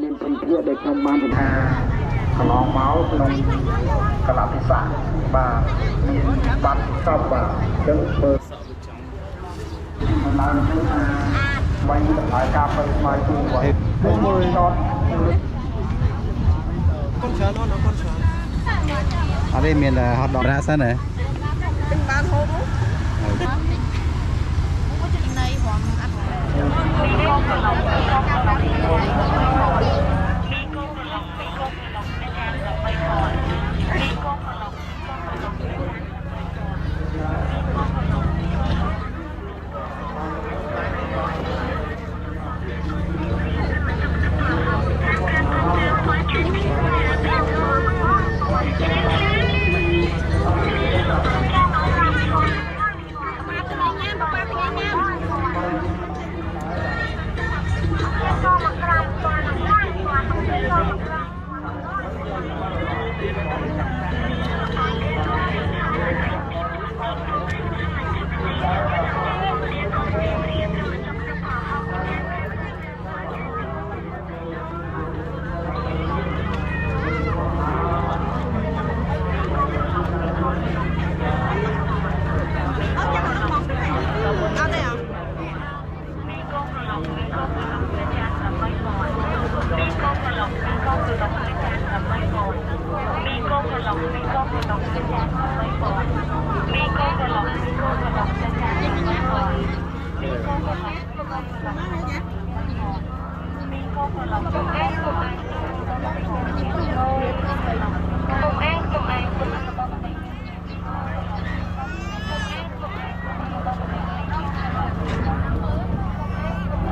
មានពិធីដែលខ្ញុំបានបញ្ហាកន្លងមកក្នុងកលៈទេសៈបាទមានបាត់សពបាទអញ្ចឹងបើឡើងទៅថាវាយតម្លៃការប្រើស្មារតីរបស់ពួកមួយតតកូនច្រើនអត់កូនច្រើនអត់ទេមានហត់ដងរ៉ាសិនហ៎ពេញបានហូបនោះនៃហមអត់មីកូកន្លងមីកូកន្លងមីកូកន្លងមីកូកន្លងមីកូកន្លងអាចារ្យដើម្បីខនមីកូកន្លង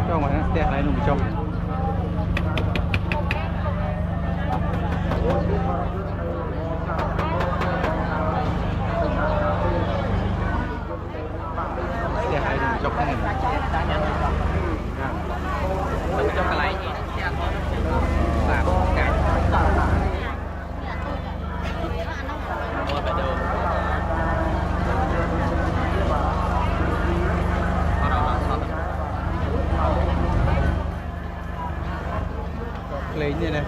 ចូលមកផ្ទះកន្លែងនោះចុះលេងនេះណា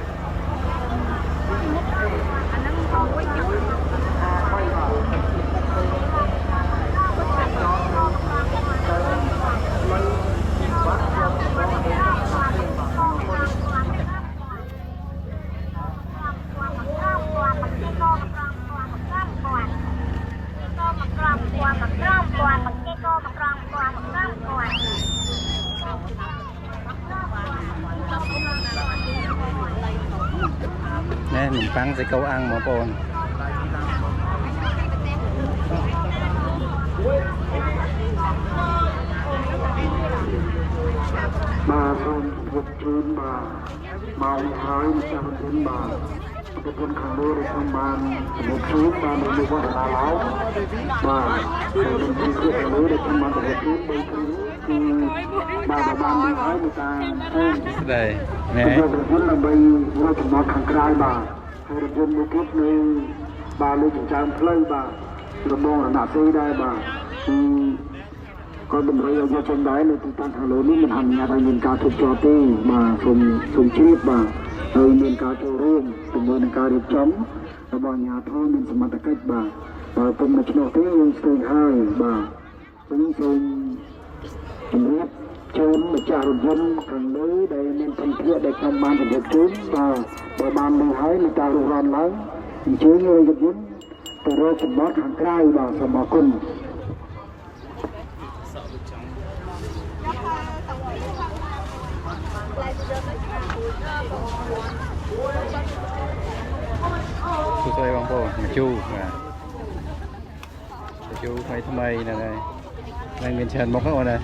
nè mình tăng sẽ câu ăn mà con bà con vượt trên bà màu hai trăm trên bà cái con khang đô để trong bàn một số bàn để qua là láo bà mình đi cứ khang đô để trong bàn để chút bây giờ bà và bàn đi hai người ta đây nè bây giờ là bây giờ chúng nó khang cài bà rồi dân một chút này bà lên trong trang play bà rồi mong là nạp xây đây bà con đừng thấy ở trong đấy là chúng ta thằng lớn mình hành nhà thằng nhìn cá thuộc cho tê mà sùng chip bà rồi nhìn cá cho riêng từng người cá được chấm rồi bà nhà thôi mình sẽ mặt cách bà cùng là chúng nó thế sùng hai bà cũng sùng biết trốn mà trả dân thằng đấy đây nên thành thiện để trong ban được trốn và ban mình hái là trả được ran lắm mình chế người được dân từ đó chúng bác hàng cài bà sẽ mà cùng chú xoay bóng bồ chú chú mấy thằng mây này này đang miền trần bóng các này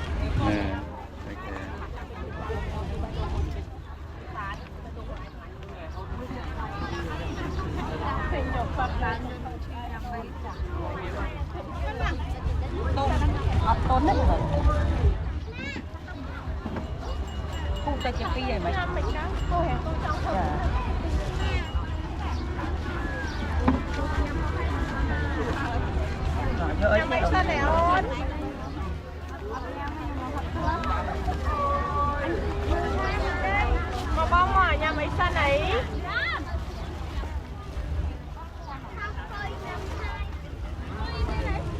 จะปีใหญ่ไหมเยอะ nhà mấy xa này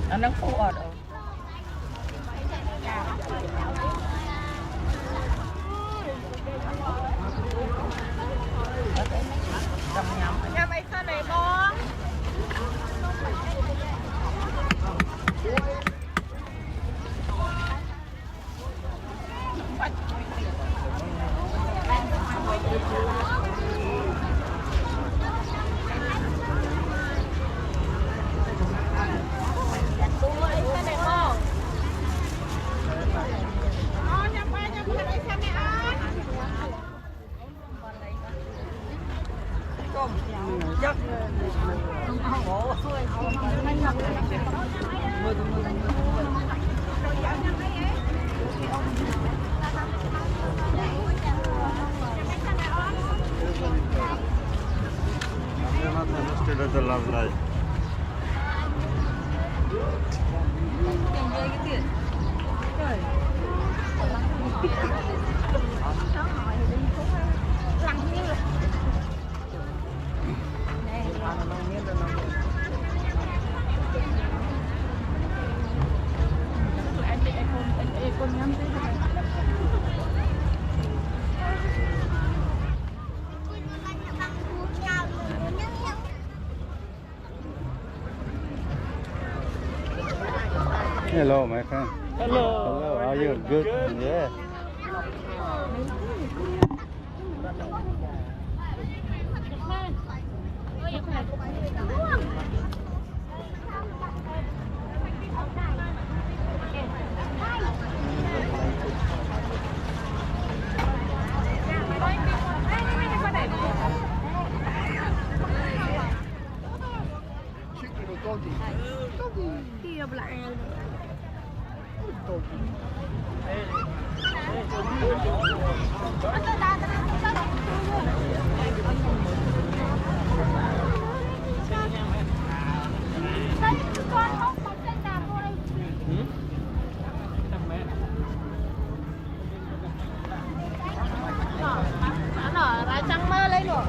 nó đang phụ ở đâu nhà mấy xa này con Hello, my friend. hello Hello, are you good? Yeah. nó ra trăng mơ lên rồi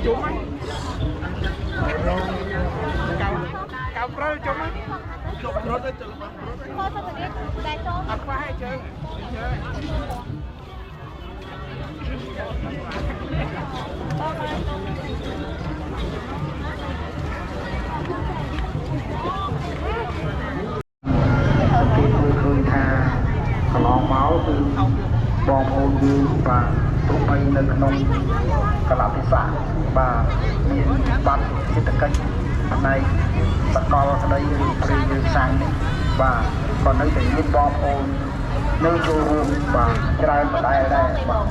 Chụp á cao pro chụp á chụp rốt đấy chụp apa hay chơi khơi tha lò máu từ bom ôn dương và tụi bay lên nông cả làm thị xã và miền bắc trên tất cả này tất cả ở đây từ sang và còn nơi thì miền bom ôn nơi châu hương và trai và đây và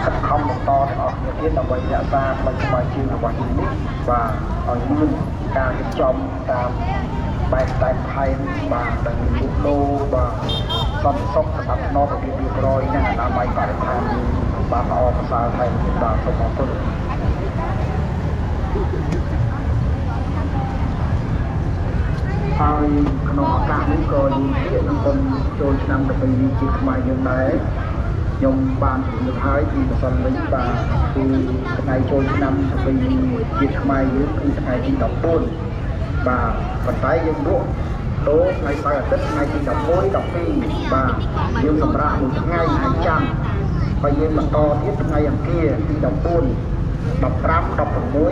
thật không một to thì ở những cái đồng bày ra xa bài chiêu là bài hình và ở những ca cái trong tam bài tay hay và đang bị lô và xong xong thật nó phải bị rồi nên là bài bài tham và họ xa thành và không có ហើយក្នុងឱកាសនេះក៏យើងជានឹងគុំចូលឆ្នាំទៅជាខ្មែរយើងដែរខ្ញុំបានជម្រាបហើយពីប្រសិនវិញបាទគឺថ្ងៃចូលឆ្នាំទៅជាខ្មែរយើងគឺថ្ងៃទី14បាទប៉ុន្តែយើងលក់ដូរថ្ងៃសៅរ៍អាទិត្យថ្ងៃទី11 12បាទយើងសម្រាប់មួយថ្ងៃច័ន្ទហើយយើងបន្តទៀតថ្ងៃអង្គារទី14 15 16 17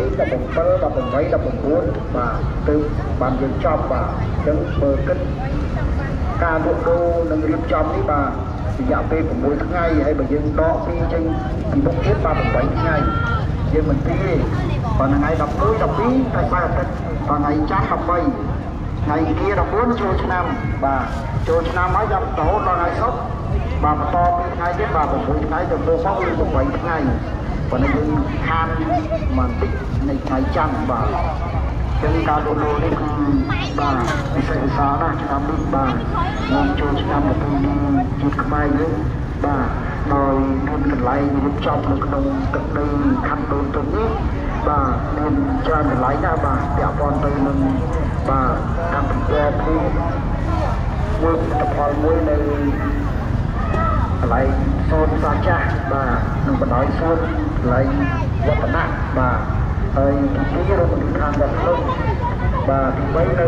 18 19បាទទើបបានយើងចប់បាទអញ្ចឹងបើគិតការលក់ដូរនិងរៀបចំនេះបាទរយៈពេល6ថ្ងៃហើយបើយើងដកពីចេញពីមុខទៀតបាទ8ថ្ងៃយើងមិនទីទេប៉ុន្តែថ្ងៃ11 12ថ្ងៃសៅរ៍អាទិត្យថ្ងៃច័ន្ទ13ថ្ងៃអង្គារ14ចូលឆ្នាំបាទចូលឆ្នាំហើយចាប់រហូតដល់ថ្ងៃសុក្របាទបន្តពីថ្ងៃទៀតបាទ6ថ្ងៃទៅទៅមកគឺ8ថ្ងៃប៉ុន្តែយើងខានបន្តិចនៃថ្ងៃច័ន្ទបាទចឹងការលក់ដូរនេះគឺបាទពិសេសវិសាលណាស់ឆ្នាំនេះបាទខ្ញុំចូលឆ្នាំ2000ជាខ្មែរយើងបាទដោយមានកន្លែងរៀបចំនៅក្នុងទឹកដីខណ្ឌដូនទុននេះបាទមានច្រើនកន្លែងណាស់បាទពាក់ព័ន្ធទៅនឹងបាទកម្មវិធីភូមិមួយផលមួយនៅកន្លែងសូនសាចាស់បាទនឹងបណ្ដោយសូនកន្លែងវឌ្ឍនៈបាទហើយទី2រកទីខាងវត្តភ្នំបាទទី3នៅ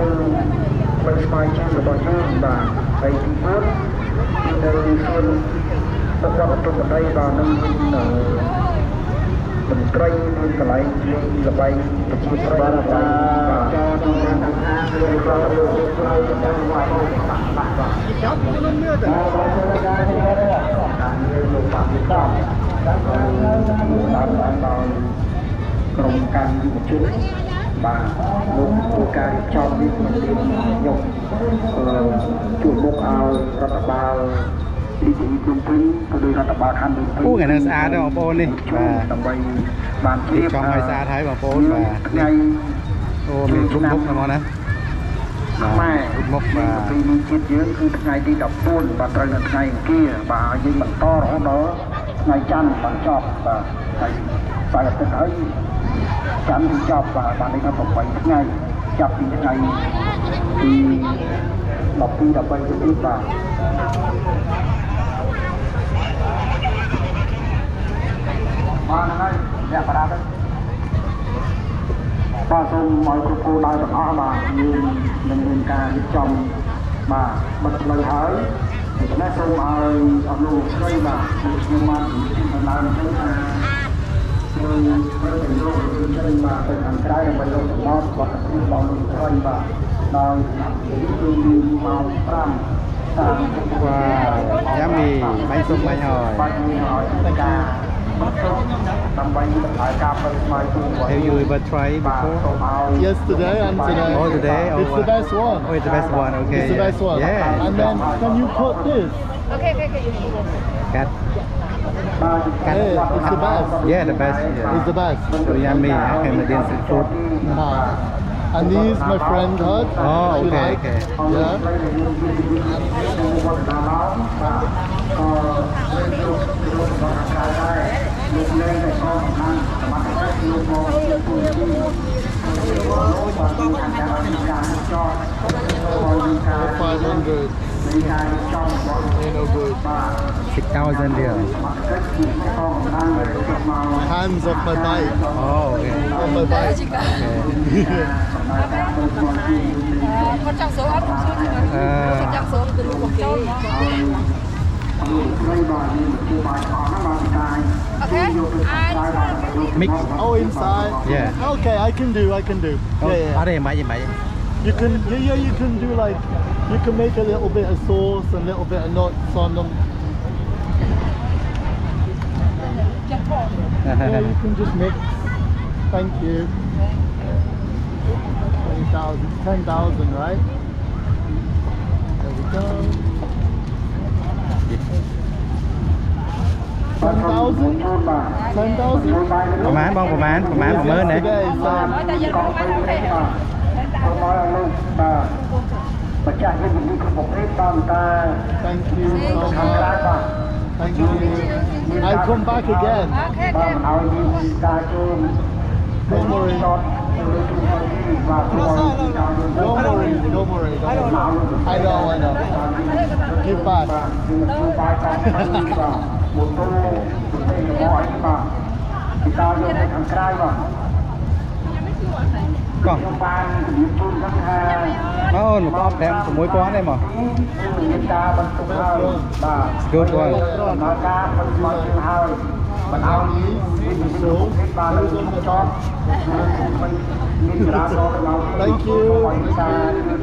ផ្លូវស្មៅជើងរបស់យើងបាទហើយទី4នៅសួនទឹកវត្តទុំបណ្ដីបាទនឹងមន្ត្រីមានកន្លែងលេងល្បែងប្រជាប្រិយបាទចូលក្នុងខាងខាងលើក្រៅលើក្រៅទាំងវត្តបាទចាប់ក្នុងនេះទៅបាទការនេះការនេះលោកបាទដល់ក្រុមការយុវជនបាទលោកធ្វើការរៀបចំនេះមិនមានខ្ញុំជួយមុខឲ្យរដ្ឋបាលទីទីភ្នំពេញទៅដោយរដ្ឋបាលខណ្ឌភ្នំពេញ អូថ្ងៃនេះស្អាតទេបងប្អូននេះបាទ ដើម្បីបានជ្រាប ចង់ឲ្យស្អាតហើយបងប្អូនបាទថ្ងៃអូមានគ្រប់មុខហ្មងណាខ្មែរគ្រប់មុខបាទពីនេះជាតិយើងគឺថ្ងៃទី14បាទត្រូវនៅថ្ងៃអង្គារបាទយើងបន្តរហូតដល់ថ្ងៃច័ន្ទបានចប់បាទថ្ងៃសៅរ៍អាទិត្យហើយច័ន្ទចប់បាទបាននេះក៏8ថ្ងៃចាប់ពីថ្ងៃទី12 13ទៅទៀតបាទបានហើយអ្នកប្រាទៅបាទសូមឲ្យគ្រប់គូដល់ទាំងអស់បាទយើងនឹងមានការរៀបចំបាទបិទផ្លូវហើយដូច្នេះសូមឲ្យអនុលោកស្រីបាទខ្ញុំបានជំរាបឡើងទៅថាគឺប្រតិបត្តិយើងចេញបាទទៅខាងក្រៅដើម្បីលោកសម្បត្តិគាត់ទៅបងលោកស្រីបាទដោយគឺម៉ោង5តាមវ៉ាយ៉ាមីបាញ់សុំបាញ់ហើយបាញ់ឲ្យទៅការដើម្បីឲ្យការប្រឹងស្មារតី Have you ever tried before? Yesterday and today. Oh, today? Oh, It's the best one. Oh, it's the best one. Okay. It's the best one. Yeah. And then can you put this? Okay. Cat. Yeah, it's the best. Yeah, the best. Yeah. It's the best. So yummy. Canadian food. And these my friend had. Oh, She okay, liked. okay. Yeah. $500. Ain't no good. 6,000 there. Hands off my bike. Oh, okay. On my bike. Okay. Con trong số ấp trong số từ lúc một châu Okay. Mix. Oh, inside. Yeah. Okay, I can do. Oh, Yeah. ở đây em bày. You can, you can do like, you can make a little bit of sauce and a little bit of nuts on them. Yeah, you can just mix. Thank you. 20,000, 10,000, right? There we go. 10,000? 10,000? ประมาณបងប្រមាណ10000ណា Today, so សូមឲ្យលោកបាទម្ចាស់វិទ្យាគ្រប់ប្រភេទតាមតា thank you so ខាងក្រៅ much. បាទ Thank you. I'll come back again. បាទឲ្យមានការចូល Don't worry. ចតលើទូរទស្សន៍បាទ Don't worry. Don't worry. I know. Give back. một tô một tay một mỏi mà thì ta vô cái thằng trai mà កោះ trong ban thì những chun các ha អូនមក5 6000ទេមក người ta bật tung hơi và Good one. mà ca bật mọi chuyện hơi bật áo ý thì mình số và nó không cho mình nhìn ra đó là Thank you. người ta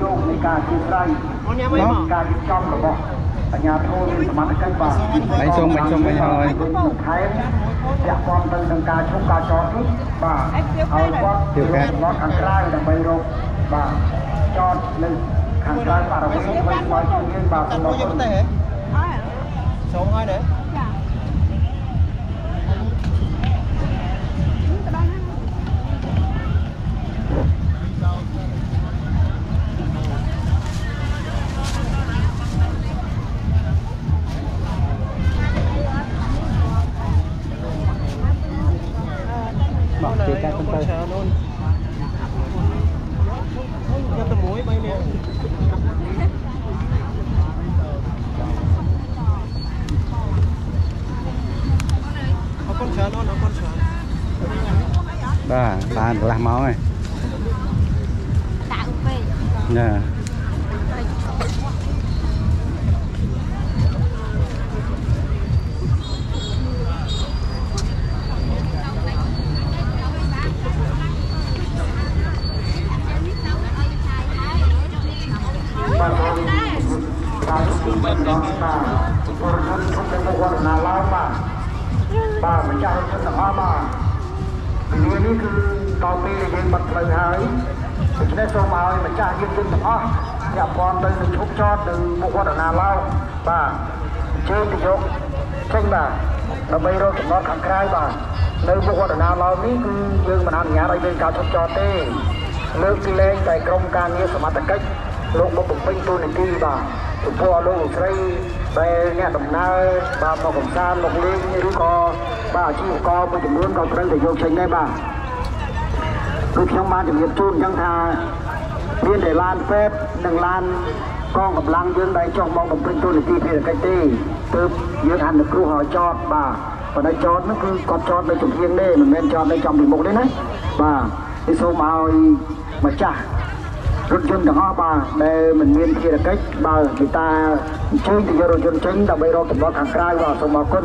vô người ta chia tay người ta trong là bọn ở nhà thôi mà nó cây bà បាញ់សុំបាញ់ហើយ ខែចាក់ពំទៅនឹងការជុំការចតនេះបាទហើយគាត់មកខាងក្រៅដើម្បីរកបាទចតនៅខាងក្រៅបរិវេណវិញមកជួយយើងបាទទៅមកទៅចូលហើយដែរ บอกตีกันไป បាទបានកន្លះម៉ោងហើយ Tạo về. ណែ បាទហើយតាមជំនឿរបស់បាទបរិយាកាសក្នុងវត្តណាឡើយបាទម្ចាស់ជនទាំងអស់បាទពីនេះគឺតទៅយើងបាត់ផ្លូវហើយដូច្នេះសូមឲ្យម្ចាស់យើងជនទាំងអស់ពាក់ព័ន្ធទៅនឹងឈប់ចតនៅមុខវត្តណាឡើយបាទអញ្ជើញទៅយកចេញបាទដើម្បីរកចំណតខាងក្រៅបាទនៅមុខវត្តណាឡើយនេះគឺយើងមិនអនុញ្ញាតឲ្យមានការឈប់ចតទេលើកពីលែងតែក្រុមការងារសមត្ថកិច្ចលោកមកបំពេញតួនាទីបាទចំពោះលោកលោកស្រីដែលអ្នកដំណើរបាទមកកំសាន្តមកលេងឬក៏បាទអាជីវករមួយចំនួនក៏ត្រូវតែយកចេញដែរបាទគឺខ្ញុំបានជំរាបជូនអញ្ចឹងថាមានតែឡានពេទ្យនិងឡានកងកម្លាំងយើងដែលចុះមកបំពេញតួនាទីភារកិច្ចទេទើបយើងអនុគ្រោះឲ្យចតបាទប៉ុន្តែចតនោះគឺគាត់ចតនៅចំហៀងទេមិនមែនចតនៅចំពីមុខទេណាបាទនេះសូមឲ្យម្ចាស់រថយន្តទាំងអស់បាទដែលមិនមានភារកិច្ចបើគេតាអញ្ជើញទៅយករថយន្តចេញដើម្បីរកចំណតខាងក្រៅបាទសូមអរគុណ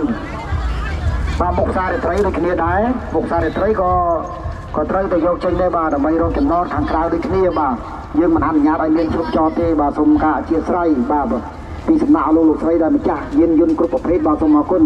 បាទមុខសាររាត្រីដូចគ្នាដែរមុខសាររាត្រីក៏ត្រូវតែយកចេញដែរបាទដើម្បីរកចំណតខាងក្រៅដូចគ្នាបាទយើងមិនអនុញ្ញាតឲ្យមានឈប់ចតទេបាទសូមការអធិស្ឋានបាទពីសំណាក់លោកស្រីដែលម្ចាស់យានយន្តគ្រប់ប្រភេទបាទសូមអរគុណ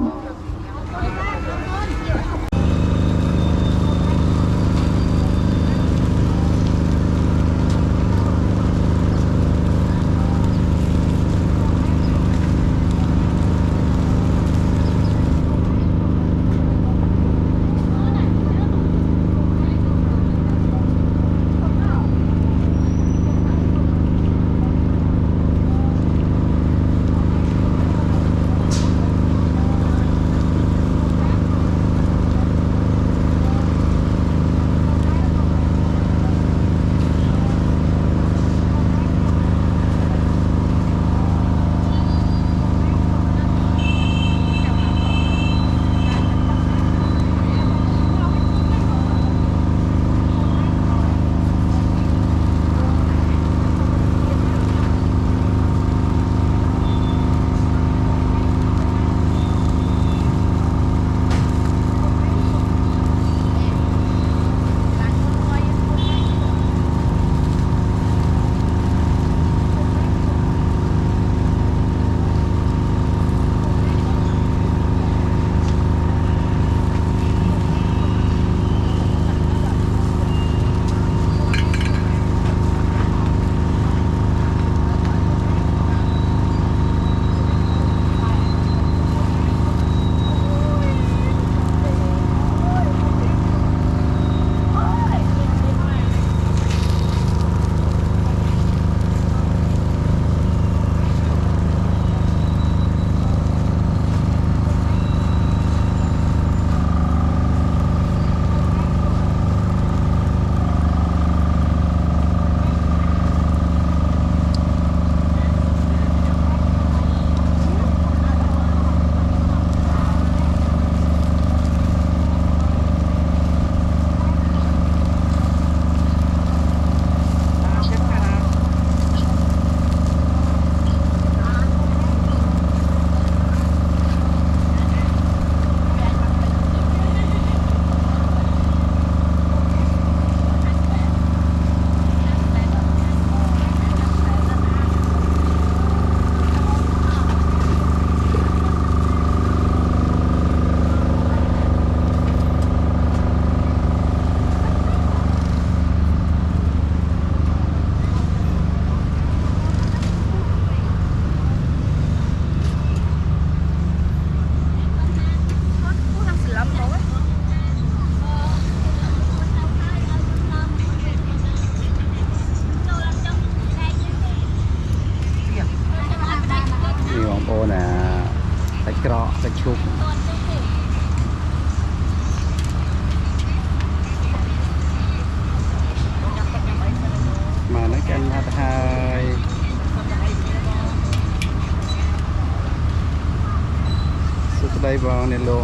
đây vào nền lộ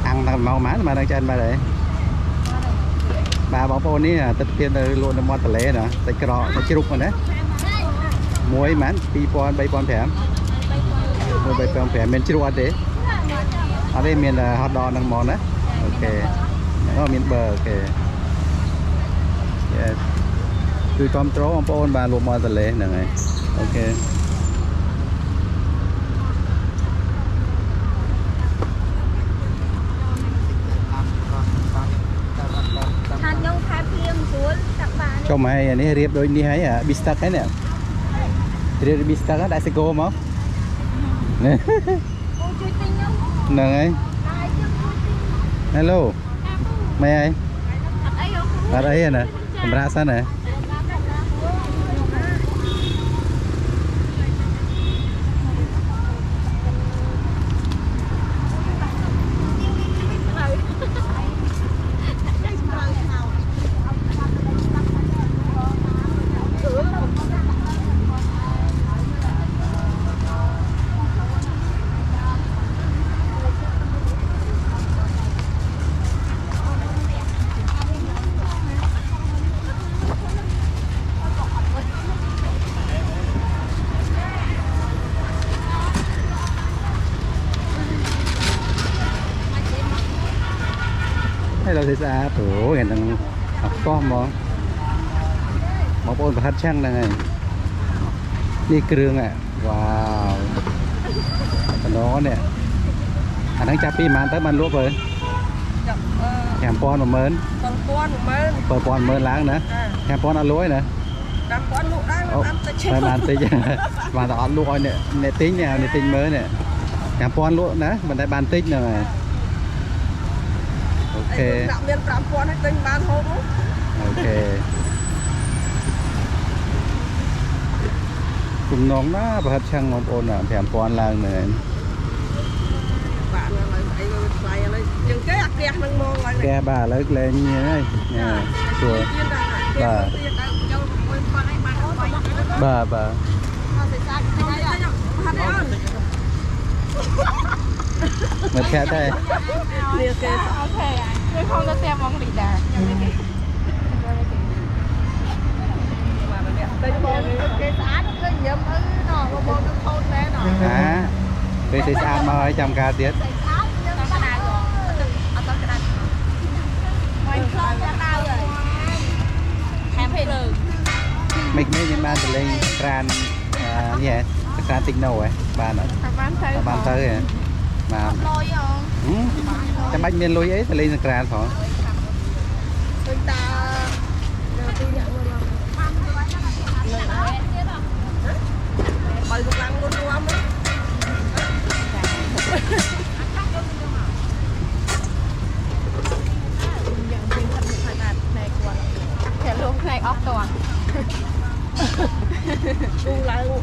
ăn thằng màu má mà đang chân bà đấy bà bóng bồn ní tất tiên là luôn nó mọt tờ lé nè tay cọ nó chỉ rục mà đấy muối mán pi pon bay pon thèm muối bay pon thèm men chỉ rục đấy ở đây miền là hot dog đang món đấy ok nó miền bờ ok yesคือความโตของปอนบาลมอตะเลนั่นไงโอเค cho mày anh ấy riêng đôi đi hay à bistec cái nè riêng bistec á đại sài gòn không nè nè hello mày ai ở đây nè ra sao nèเราthấy ra tổ hiện đang học con mà ôn và hát chăng này đi kêu à wow nó nè anh đang chắp đi mà tới mình luôn rồi hẻm pon mà mến pon mến láng nữa hẻm pon ăn lúa nè mà ăn tí mà nó ăn lúa nè nè tính nào nè tính mới nè hẻm pon lúa nè mình đã bàn tích này ok ok cùng nón đó và hấp chăng món ôn là thèm pon lang này ke bà lấy lên như thế này chùa bà mà theo đâyไม่คงจะเตรียมมองดีดาhả về thì sao mà ở trong ca tiết mình mới đi mang từ lên kran như vậy kran tinh nâu ấy bà nó bán tới rồi mà bánh miên lôi ấy thì lên kran thôi Thẻ luôn này ốc toàn đu lại luôn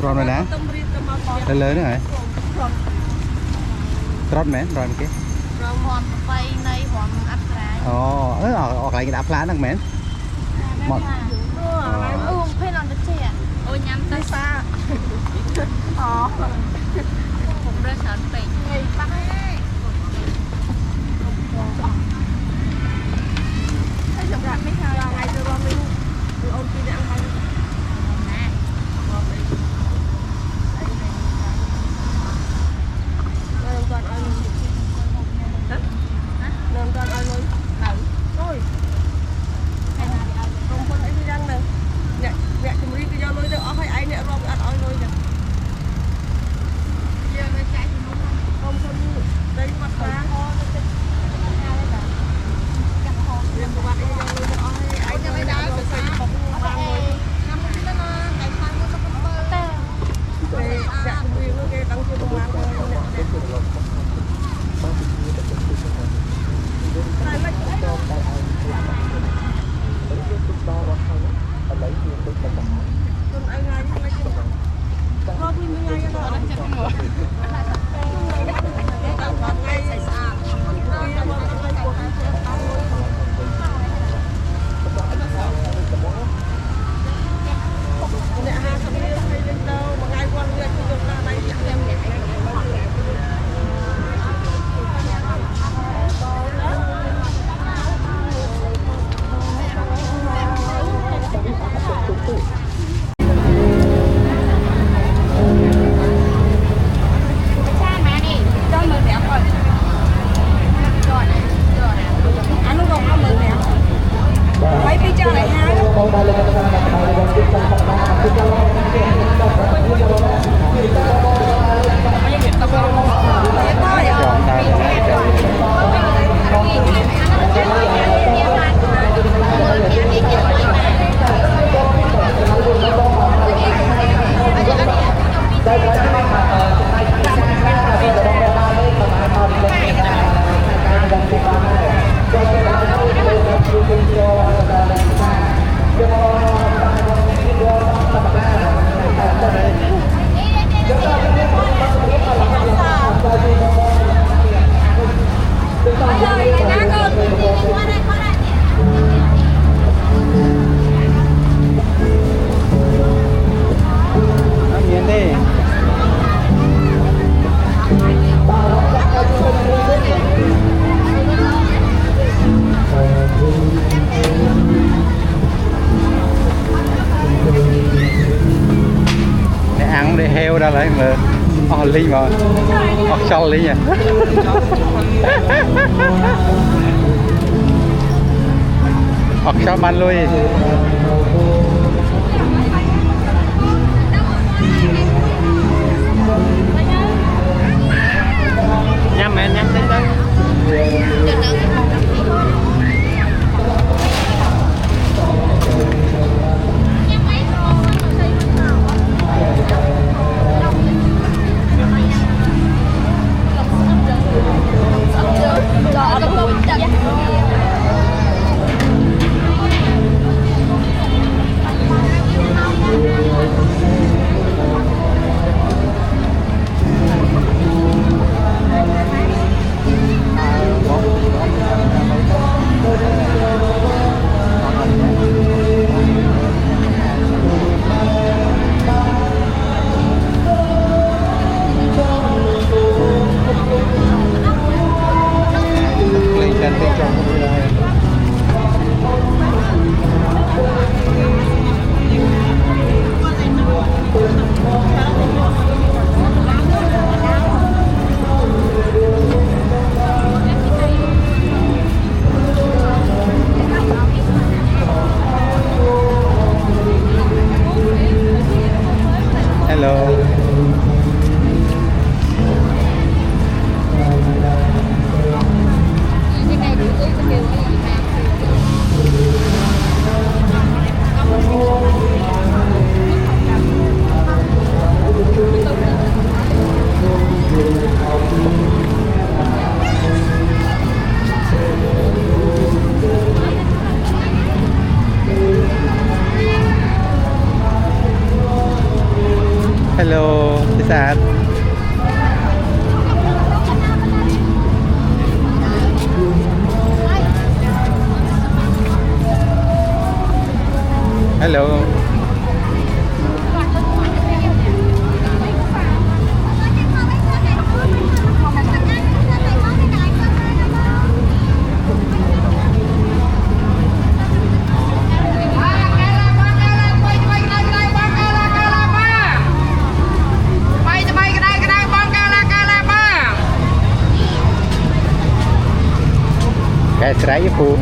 rồi rồi nè lớn lớn nữa hả rót mến rồi cái hòm bay này hòm áp trái ở lại cái đá phá năng mến một phải làm được chị ạ ôi nhắm tới xa cũng rất sợ bệnh bắt thấy chụp lại mấy sao ngày xưa con mình ôn kia ăn bánh đấy mà linh mà cho linh à hoặc cho man lui nhắm em nhắm đến đây hello chị Sạt hello cái trái phu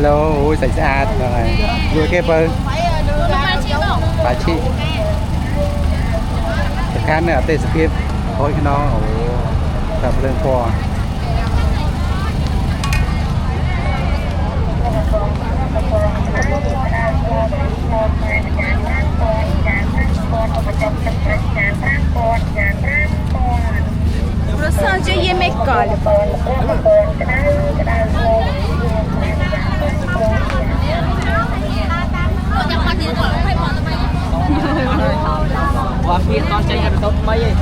Hello អូយសាច់ស្អាតហើយយួរគេបើបាឈីសំខាន់នៅអទេសភាពហូចខ្នងអូតែភ្លើងពណ៌ប្រសិនជាយេមេកល Và phía con chạy ra tốt mấy ấy.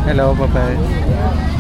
Hello បងប្អូន